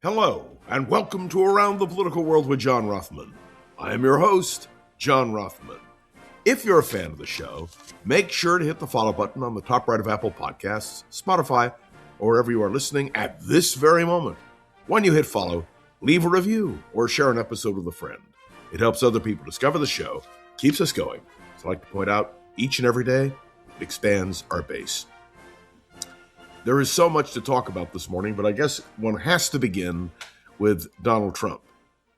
Hello, and welcome to Around the Political World with John Rothman. I am your host, John Rothman. If you're a fan of the show, make sure to hit the follow button on the top right of Apple Podcasts, Spotify, or wherever you are listening at this very moment. When you hit follow, leave a review or share an episode with a friend. It helps other people discover the show, keeps us going. So I like to point out, each and every day, it expands our base. There is so much to talk about this morning, but I guess one has to begin with Donald Trump,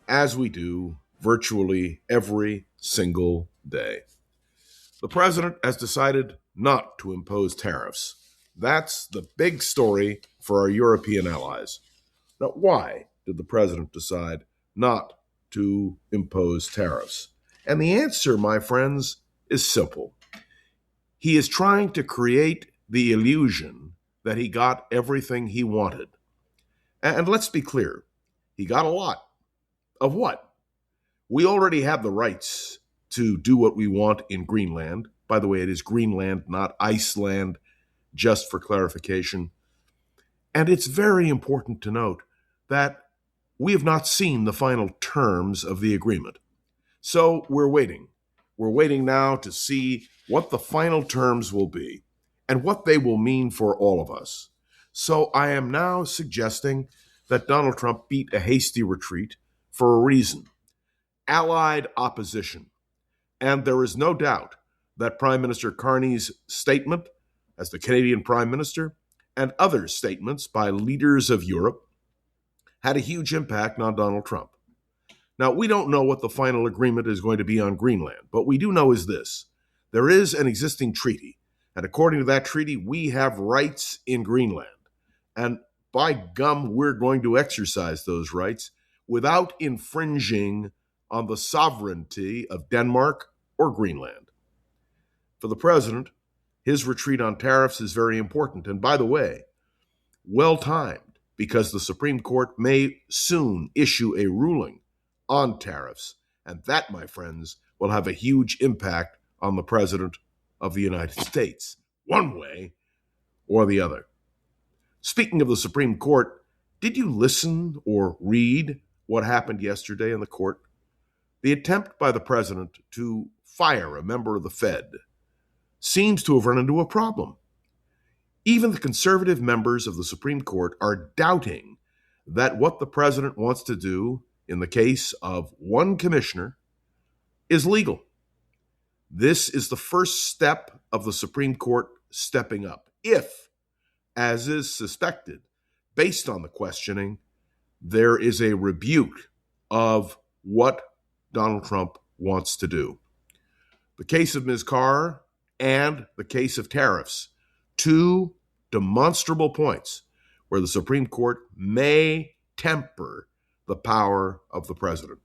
as we do virtually every single day. The president has decided not to impose tariffs. That's the big story for our European allies. Now, why did the president decide not to impose tariffs? And the answer, my friends, is simple. He is trying to create the illusion that he got everything he wanted. And let's be clear, he got a lot. Of what? We already have the rights to do what we want in Greenland. By the way, it is Greenland, not Iceland, just for clarification. And it's very important to note that we have not seen the final terms of the agreement. So we're waiting. We're waiting now to see what the final terms will be and what they will mean for all of us. So I am now suggesting that Donald Trump beat a hasty retreat for a reason. Allied opposition. And there is no doubt that Prime Minister Carney's statement as the Canadian Prime Minister and other statements by leaders of Europe had a huge impact on Donald Trump. Now, we don't know what the final agreement is going to be on Greenland, but we do know is this. There is an existing treaty. And according to that treaty, we have rights in Greenland. And by gum, we're going to exercise those rights without infringing on the sovereignty of Denmark or Greenland. For the president, his retreat on tariffs is very important. And by the way, well-timed, because the Supreme Court may soon issue a ruling on tariffs. And that, my friends, will have a huge impact on the president of the United States, one way or the other. Speaking of the Supreme Court, did you listen or read what happened yesterday in the court? The attempt by the president to fire a member of the Fed seems to have run into a problem. Even the conservative members of the Supreme Court are doubting that what the president wants to do in the case of one commissioner is legal. This is the first step of the Supreme Court stepping up. If, as is suspected, based on the questioning, there is a rebuke of what Donald Trump wants to do. The case of Ms. Carr and the case of tariffs, two demonstrable points where the Supreme Court may temper the power of the president.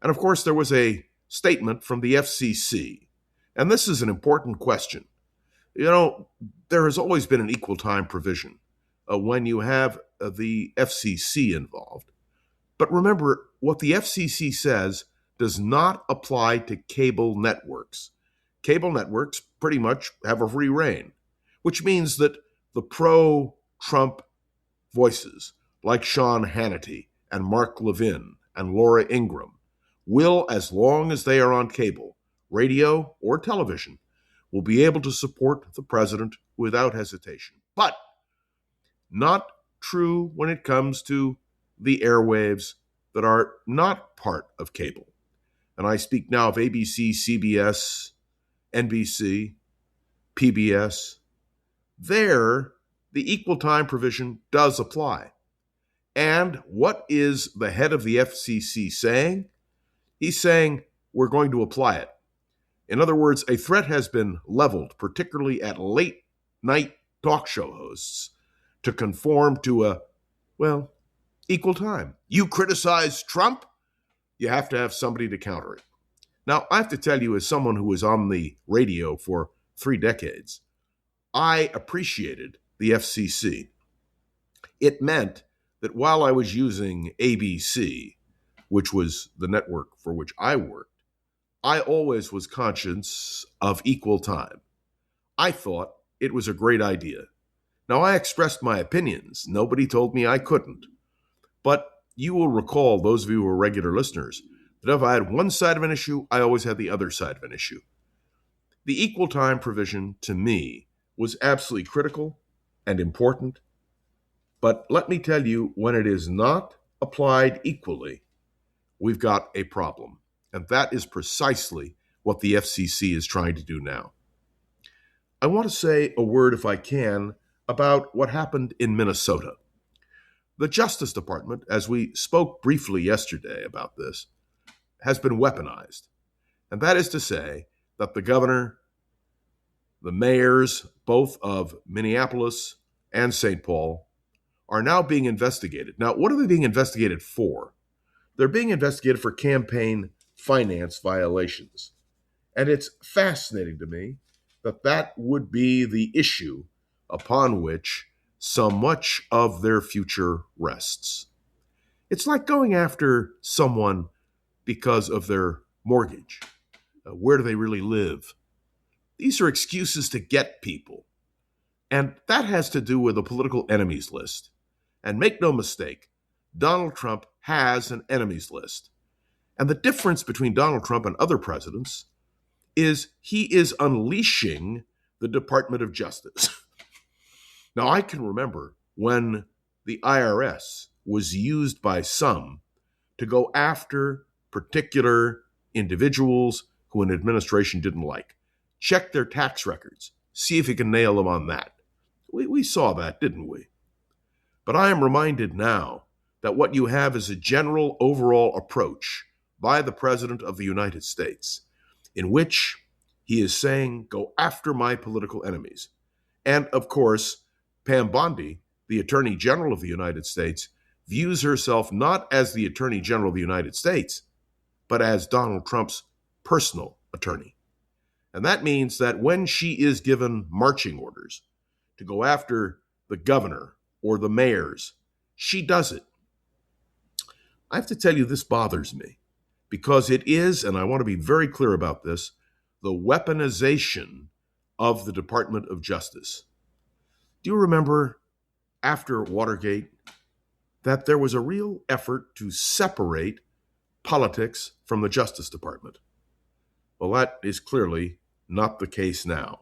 And of course, there was a statement from the F.C.C. And this is an important question. You know, there has always been an equal time provision when you have the F.C.C. involved. But remember, what the F.C.C. says does not apply to cable networks. Cable networks pretty much have a free rein, which means that the pro-Trump voices like Sean Hannity and Mark Levin and Laura Ingraham will, as long as they are on cable, radio, or television, will be able to support the president without hesitation. But not true when it comes to the airwaves that are not part of cable. And I speak now of ABC, CBS, NBC, PBS. There, the equal time provision does apply. And what is the head of the FCC saying? He's saying we're going to apply it. In other words, a threat has been leveled, particularly at late night talk show hosts, to conform to equal time. You criticize Trump, you have to have somebody to counter it. Now, I have to tell you, as someone who was on the radio for 3 decades, I appreciated the FCC. It meant that while I was using ABC, which was the network for which I worked, I always was conscious of equal time. I thought it was a great idea. Now, I expressed my opinions. Nobody told me I couldn't. But you will recall, those of you who are regular listeners, that if I had one side of an issue, I always had the other side of an issue. The equal time provision, to me, was absolutely critical and important. But let me tell you, when it is not applied equally, we've got a problem. And that is precisely what the F.C.C. is trying to do now. I want to say a word, if I can, about what happened in Minnesota. The Justice Department, as we spoke briefly yesterday about this, has been weaponized. And that is to say that the governor, the mayors, both of Minneapolis and St. Paul, are now being investigated. Now, what are they being investigated for? They're being investigated for campaign finance violations. And it's fascinating to me that that would be the issue upon which so much of their future rests. It's like going after someone because of their mortgage. Where do they really live? These are excuses to get people. And that has to do with a political enemies list. And make no mistake, Donald Trump has an enemies list. And the difference between Donald Trump and other presidents is he is unleashing the Department of Justice. Now, I can remember when the IRS was used by some to go after particular individuals who an administration didn't like. Check their tax records. See if you can nail them on that. We saw that, didn't we? But I am reminded now that what you have is a general overall approach by the President of the United States in which he is saying, go after my political enemies. And of course, Pam Bondi, the Attorney General of the United States, views herself not as the Attorney General of the United States, but as Donald Trump's personal attorney. And that means that when she is given marching orders to go after the governor or the mayors, she does it. I have to tell you, this bothers me because it is, and I want to be very clear about this, the weaponization of the Department of Justice. Do you remember after Watergate that there was a real effort to separate politics from the Justice Department? Well, that is clearly not the case now.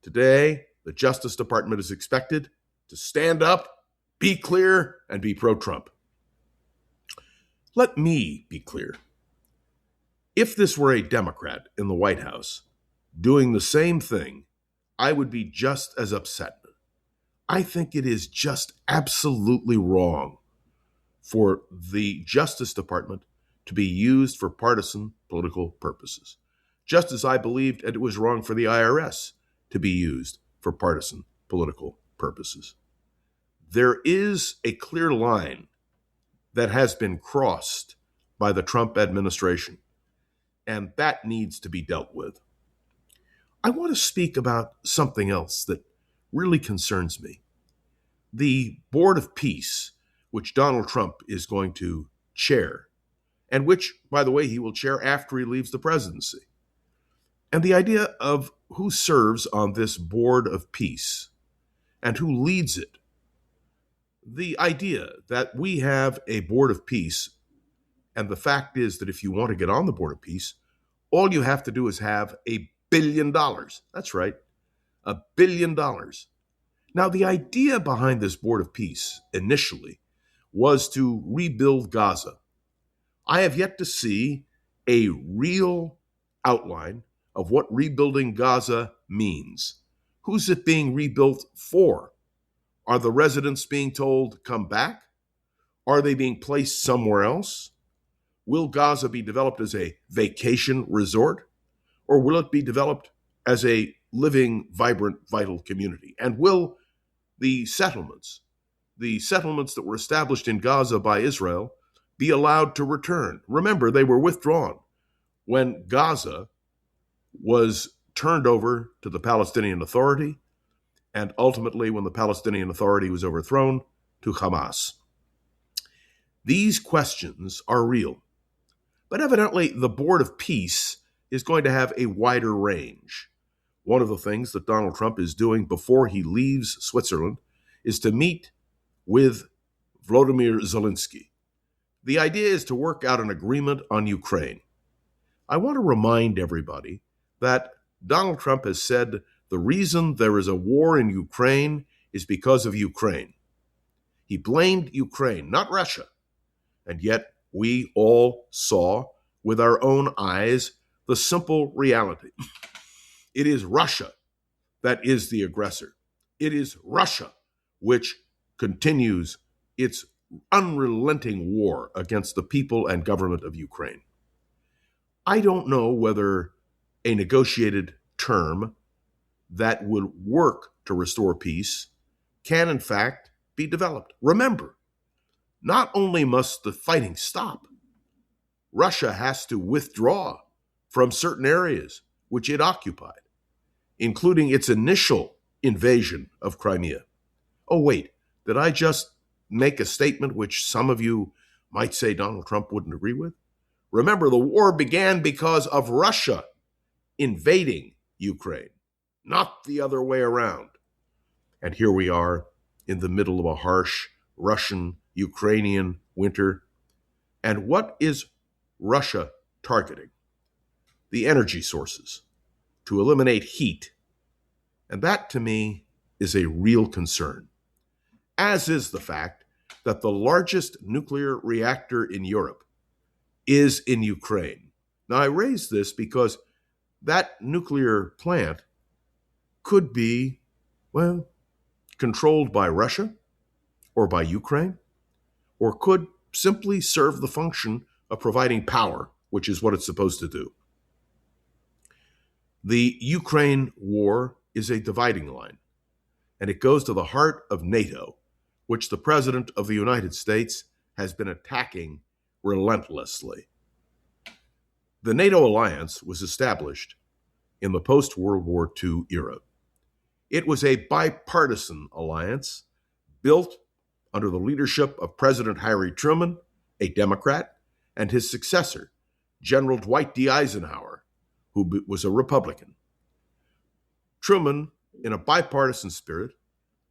Today, the Justice Department is expected to stand up, be clear, and be pro-Trump. Let me be clear. If this were a Democrat in the White House doing the same thing, I would be just as upset. I think it is just absolutely wrong for the Justice Department to be used for partisan political purposes, just as I believed it was wrong for the IRS to be used for partisan political purposes. There is a clear line that has been crossed by the Trump administration, and that needs to be dealt with. I want to speak about something else that really concerns me. The Board of Peace, which Donald Trump is going to chair, and which, by the way, he will chair after he leaves the presidency. And the idea of who serves on this Board of Peace and who leads it. The idea that we have a Board of Peace, and the fact is that if you want to get on the Board of Peace, all you have to do is have $1 billion. That's right, $1 billion. Now, the idea behind this Board of Peace initially was to rebuild Gaza. I have yet to see a real outline of what rebuilding Gaza means. Who's it being rebuilt for? Are the residents being told, come back? Are they being placed somewhere else? Will Gaza be developed as a vacation resort? Or will it be developed as a living, vibrant, vital community? And will the settlements that were established in Gaza by Israel, be allowed to return? Remember, they were withdrawn when Gaza was turned over to the Palestinian Authority, and ultimately, when the Palestinian Authority was overthrown, to Hamas. These questions are real. But evidently, the Board of Peace is going to have a wider range. One of the things that Donald Trump is doing before he leaves Switzerland is to meet with Volodymyr Zelensky, The idea is to work out an agreement on Ukraine. I want to remind everybody that Donald Trump has said the reason there is a war in Ukraine is because of Ukraine. He blamed Ukraine, not Russia. And yet we all saw with our own eyes the simple reality. It is Russia that is the aggressor. It is Russia which continues its unrelenting war against the people and government of Ukraine. I don't know whether a negotiated term that would work to restore peace can in fact be developed. Remember, not only must the fighting stop, Russia has to withdraw from certain areas which it occupied, including its initial invasion of Crimea. Oh, wait, did I just make a statement which some of you might say Donald Trump wouldn't agree with? Remember, the war began because of Russia invading Ukraine, not the other way around. And here we are in the middle of a harsh Russian-Ukrainian winter. And what is Russia targeting? The energy sources to eliminate heat. And that, to me, is a real concern, as is the fact that the largest nuclear reactor in Europe is in Ukraine. Now, I raise this because that nuclear plant could be, well, controlled by Russia or by Ukraine, or could simply serve the function of providing power, which is what it's supposed to do. The Ukraine war is a dividing line, and it goes to the heart of NATO, which the President of the United States has been attacking relentlessly. The NATO alliance was established in the post-World War II era. It was a bipartisan alliance built under the leadership of President Harry Truman, a Democrat, and his successor, General Dwight D. Eisenhower, who was a Republican. Truman, in a bipartisan spirit,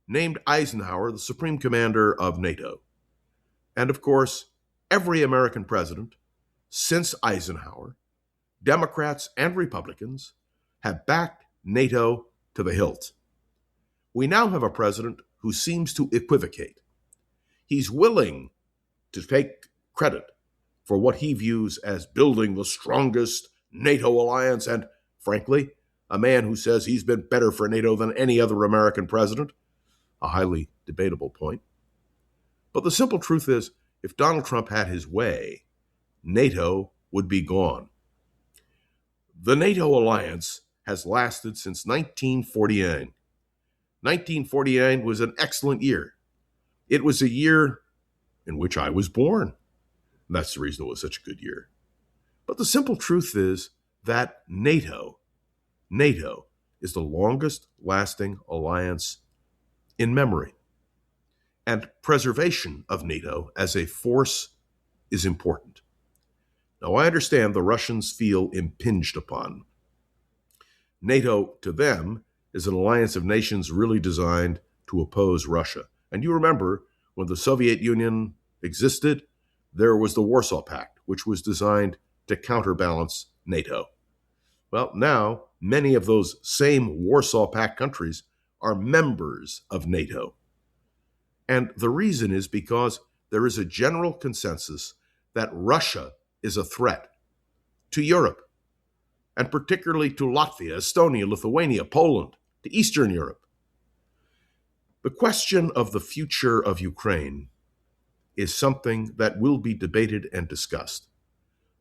named Eisenhower the Supreme Commander of NATO. And of course, every American president since Eisenhower, Democrats and Republicans, have backed NATO to the hilt. We now have a president who seems to equivocate. He's willing to take credit for what he views as building the strongest NATO alliance, and, frankly, a man who says he's been better for NATO than any other American president, a highly debatable point. But the simple truth is, if Donald Trump had his way, NATO would be gone. The NATO alliance has lasted since 1949. 1949 was an excellent year. It was a year in which I was born. That's the reason it was such a good year. But the simple truth is that NATO is the longest lasting alliance in memory. And preservation of NATO as a force is important. Now, I understand the Russians feel impinged upon. NATO, to them, is an alliance of nations really designed to oppose Russia. And you remember, when the Soviet Union existed, there was the Warsaw Pact, which was designed to counterbalance NATO. Well, now, many of those same Warsaw Pact countries are members of NATO. And the reason is because there is a general consensus that Russia is a threat to Europe, and particularly to Latvia, Estonia, Lithuania, Poland, to Eastern Europe. The question of the future of Ukraine is something that will be debated and discussed.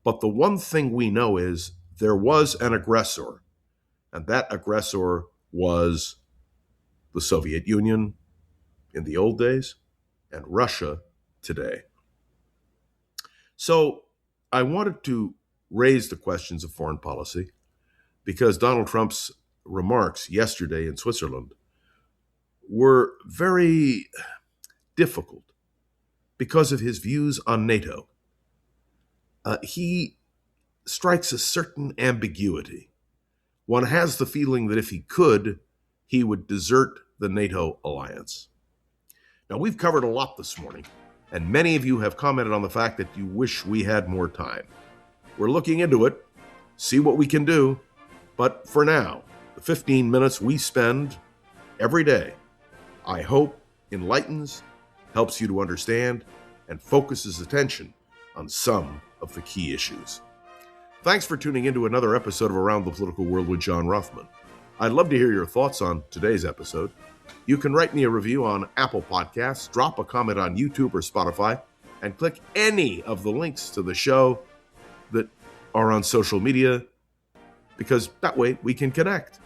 But the one thing we know is there was an aggressor, and that aggressor was the Soviet Union in the old days and Russia today. So I wanted to raise the questions of foreign policy because Donald Trump's remarks yesterday in Switzerland were very difficult because of his views on NATO. He strikes a certain ambiguity. One has the feeling that if he could, he would desert the NATO alliance. Now, we've covered a lot this morning, and many of you have commented on the fact that you wish we had more time. We're looking into it, see what we can do, but for now, the 15 minutes we spend every day, I hope enlightens, helps you to understand, and focuses attention on some of the key issues. Thanks for tuning into another episode of Around the Political World with John Ruffman. I'd love to hear your thoughts on today's episode. You can write me a review on Apple Podcasts, drop a comment on YouTube or Spotify, and click any of the links to the show that are on social media, because that way we can connect.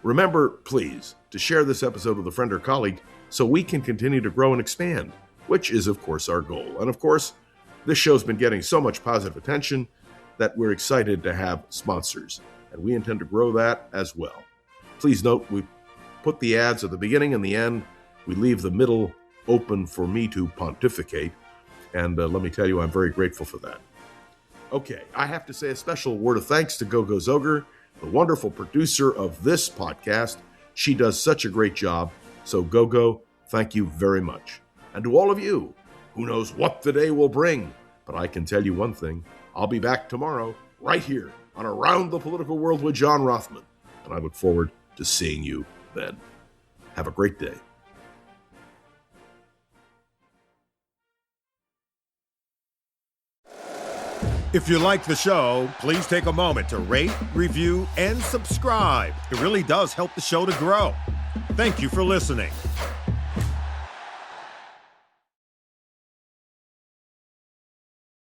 Remember, please, to share this episode with a friend or colleague so we can continue to grow and expand, which is, of course, our goal. And, of course, this show's been getting so much positive attention that we're excited to have sponsors, and we intend to grow that as well. Please note, we put the ads at the beginning and the end. We leave the middle open for me to pontificate, and let me tell you, I'm very grateful for that. Okay, I have to say a special word of thanks to Gogo Zoger, the wonderful producer of this podcast. She does such a great job, so Gogo, thank you very much. And to all of you, who knows what the day will bring, but I can tell you one thing, I'll be back tomorrow, right here, on Around the Political World with John Rothman, and I look forward to seeing you then. Have a great day. If you like the show, please take a moment to rate, review, and subscribe. It really does help the show to grow. Thank you for listening.